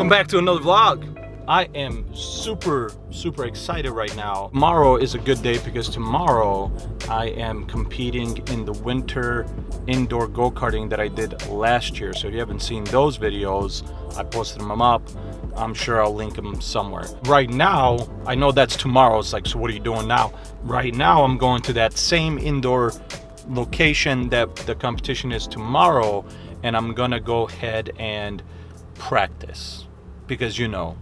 Welcome back to another vlog. I am super excited right now. Tomorrow is a good day because tomorrow I am competing in the winter indoor go-karting that I did last year. So if you haven't seen those videos, I posted them up. I'm sure I'll link them somewhere. Right now, I know that's tomorrow. It's like, so what are you doing now? Right now, I'm going to that same indoor location that the competition is tomorrow, and I'm gonna go ahead and practice, because you know,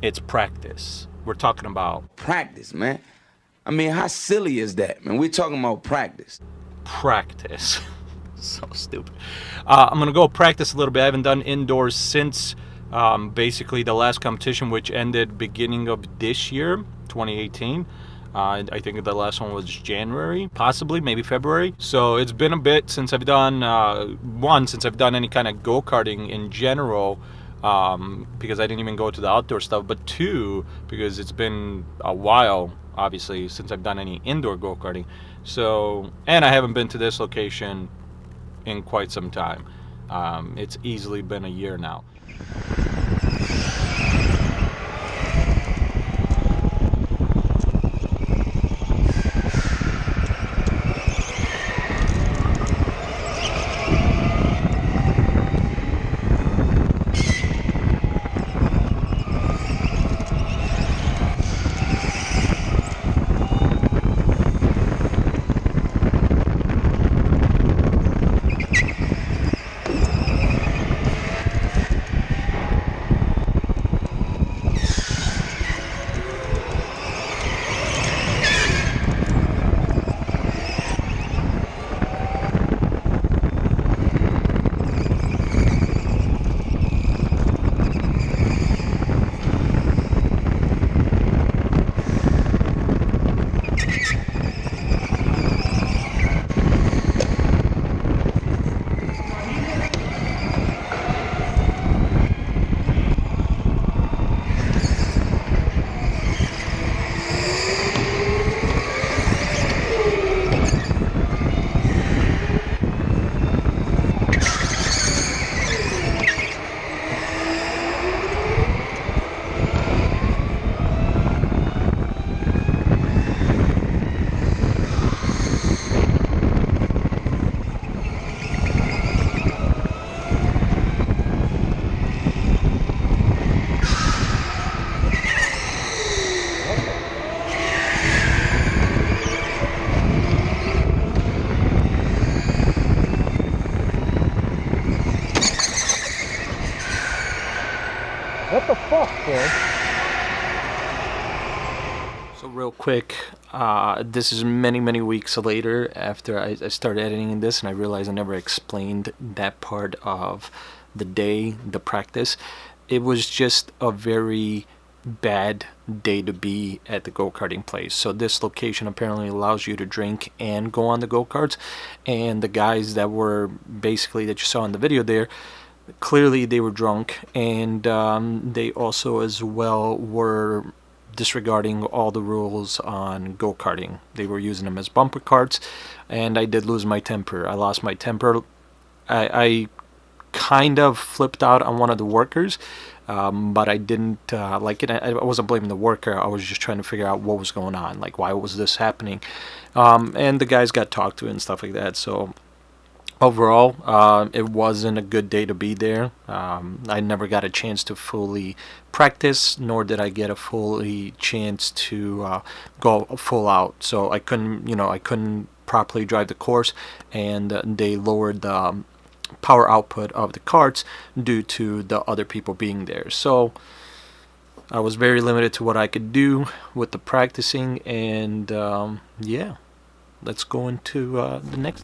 it's practice. We're talking about practice, man. I mean, how silly is that, man? We're talking about practice. Practice. So stupid. I'm gonna go practice a little bit. I haven't done indoors since basically the last competition, which ended beginning of this year, 2018. I think the last one was January, possibly, maybe February. So it's been a bit since I've done, since I've done any kind of go-karting in general, because I didn't even go to the outdoor stuff, but two, because it's been a while, obviously, since I've done any indoor go-karting. So, and I haven't been to this location in quite some time. It's easily been a year now. What the fuck, bro? So real quick, this is many weeks later after I started editing this, and I realized I never explained that part of the day, the practice. It was just a very bad day to be at the go-karting place. So this location apparently allows you to drink and go on the go-karts, and the guys that were basically, that you saw in the video there, clearly they were drunk, and they also as well were disregarding all the rules on go-karting. They were using them as bumper carts, and I did lose my temper. I lost my temper. I kind of flipped out on one of the workers, but I didn't like it. I wasn't blaming the worker. I was just trying to figure out what was going on, like why was this happening, and the guys got talked to and stuff like that. So overall, it wasn't a good day to be there. I never got a chance to fully practice, nor did I get a fully chance to go full out. So I couldn't properly drive the course, and they lowered the power output of the carts due to the other people being there. So I was very limited to what I could do with the practicing, and yeah, let's go into the next.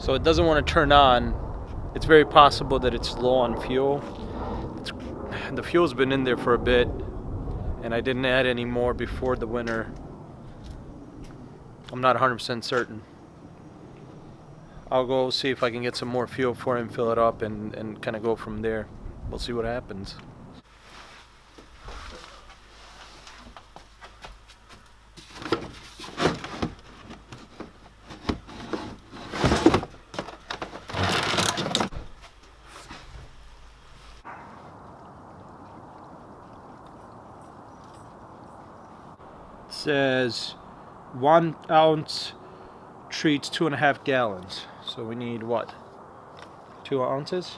So it doesn't want to turn on. It's very possible that it's low on fuel. The fuel's been in there for a bit, and I didn't add any more before the winter. I'm not 100% certain. I'll go see if I can get some more fuel for him, fill it up, and kind of go from there. We'll see what happens. It says 1 ounce treats 2.5 gallons. So we need what? 2 ounces?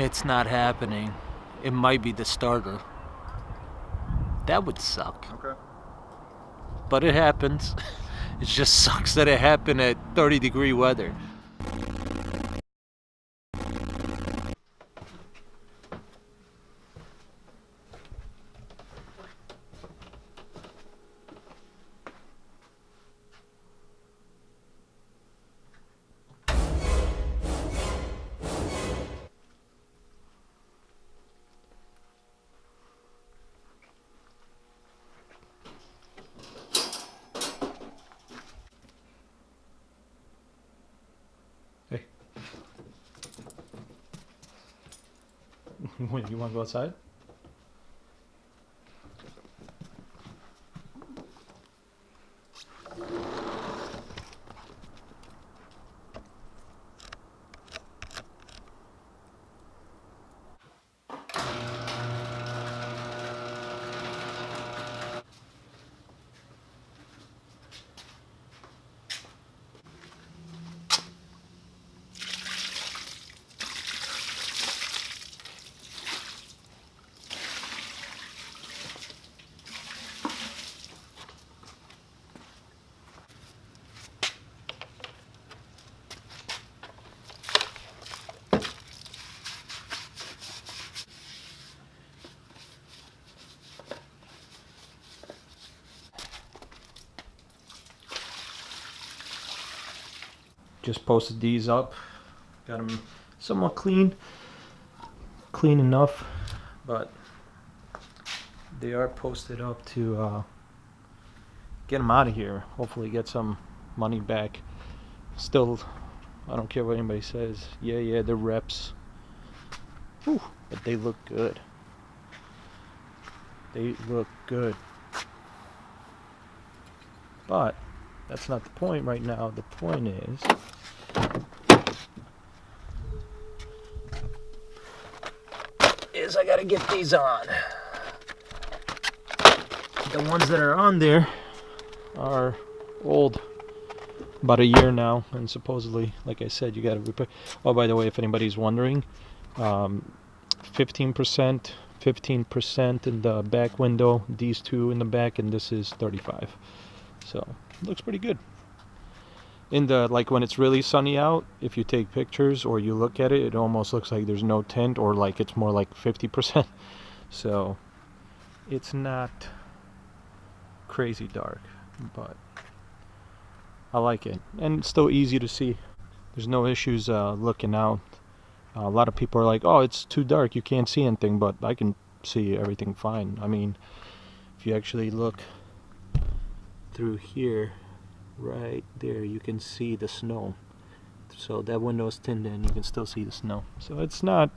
It's not happening. It might be the starter. That would suck. Okay. But it happens. It just sucks that it happened at 30-degree weather. Hey. You want to go outside? Just posted these up. Got them somewhat clean enough, but they are posted up to get them out of here. Hopefully get some money back. Still, I don't care what anybody says. Yeah, they're reps. Whew, but they look good. They look good. But that's not the point right now. The point is I gotta get these on. The ones that are on there are old, about a year now, and supposedly, like I said, you gotta repair. Oh, by the way, if anybody's wondering, 15% in the back window, these two in the back, and this is 35. So looks pretty good. In the, like, when it's really sunny out, if you take pictures or you look at it, it almost looks like there's no tint, or like it's more like 50%. So it's not crazy dark, but I like it, and it's still easy to see. There's no issues looking out. A lot of people are like, oh, it's too dark, you can't see anything, but I can see everything fine. I mean, if you actually look through here, right there, you can see the snow. So that window is tinted and you can still see the snow. So it's not,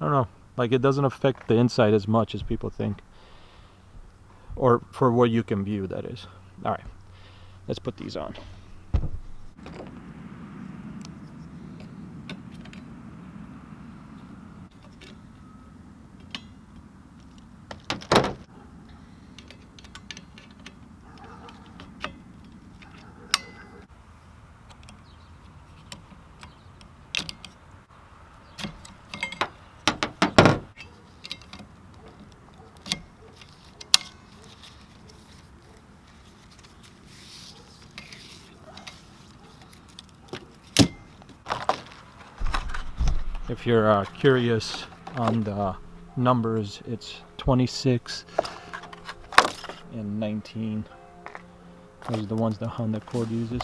I don't know, like, it doesn't affect the inside as much as people think, or for what you can view, that is. All right, let's put these on. If you're curious on the numbers, it's 26 and 19. Those are the ones the Honda Accord uses.